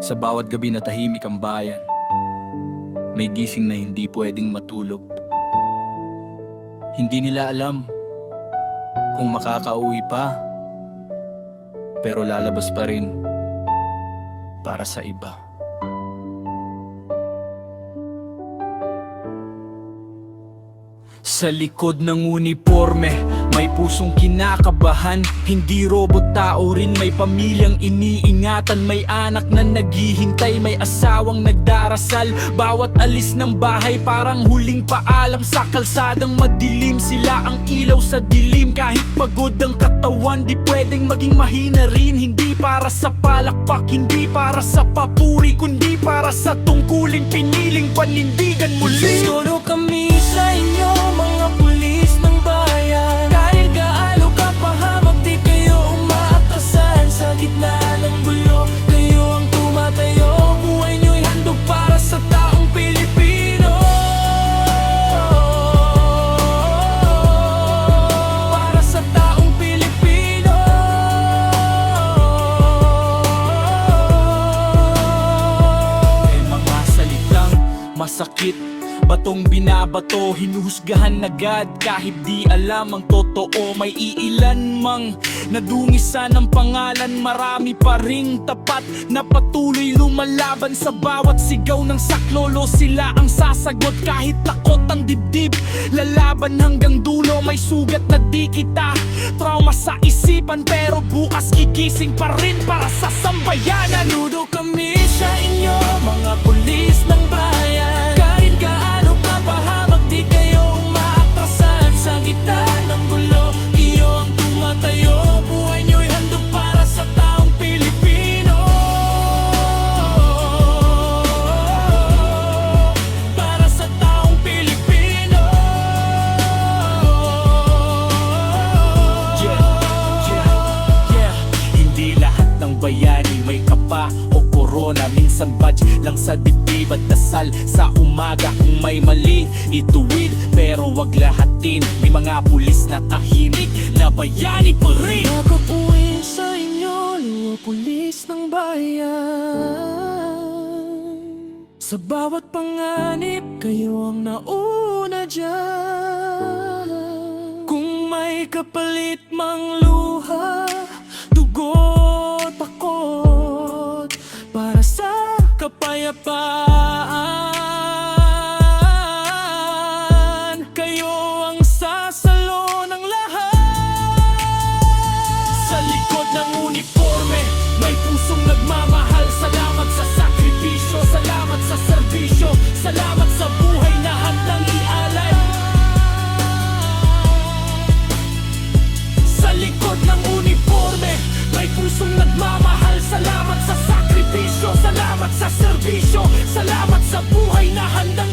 Sa bawat gabi na tahimik ang bayan, may gising na hindi pwedeng matulog. Hindi nila alam kung makakauwi pa, pero lalabas pa rin para sa iba. Sa likod ng uniforme, may pusong kinakabahan. Hindi robot, tao rin, may pamilyang iniingatan. May anak na naghihintay, may asawang nagdarasal. Bawat alis ng bahay parang huling paalam. Sa kalsadang madilim, sila ang ilaw sa dilim. Kahit pagod ang katawan, di pwedeng maging mahina rin. Hindi para sa palakpak, hindi para sa papuri, kundi para sa tungkulin, piniling panindigan muli. Solo kami sa inyo, mga pulis ng bayan. Kahit gaano ka pahamak, di kayo umaatrasan. Sa gitna ng gulo, kayo ang tumatayo. Buhay nyo'y handog para sa taong Pilipino. Para sa taong Pilipino. May mga salitang masakit, batong binabato, hinuhusgahan agad kahit di alam ang totoo. May iilan mang nadungisan ng pangalan, marami pa ring tapat na patuloy lumalaban. Sa bawat sigaw ng saklolo, sila ang sasagot kahit takot ang dibdib. Lalaban hanggang dulo, may sugat na di kita trauma sa isipan, pero bukas gigising pa rin para sa sambayanan. Saludo kami sa inyo, mga pulis ng bayan. Kahit gaano ka pahamak, di kayo umaatrasan. Sa gitna ng gulo, iyo ang tumatayo. Buhay nyo'y handog para sa taong Pilipino. Para sa taong Pilipino. Yeah. Hindi lahat ng bayani may kapa o korona. Minsan badge lang sa dibdib at dasal sa umaga. Kung may mali, ituwid, pero wag lahatin. May mga pulis na tahimik na bayani pa rin. Nakapuwin sa inyo, mga pulis ng bayan. Sa bawat panganib, kayo ang nauna dyan. Kung may kapalit mang luha, dugo't takot, para sa kapayapaan, kayo ang sasalo ng lahat. Sa likod ng uniforme, may pusong nagmamahal. Salamat sa sakripisyo, salamat sa serbisyo, salamat sa buhay na handang ialay. Sa likod ng uniforme, may pusong nagmamahal. Salamat sa sakripisyo, salamat sa serbisyo, salamat sa buhay na handang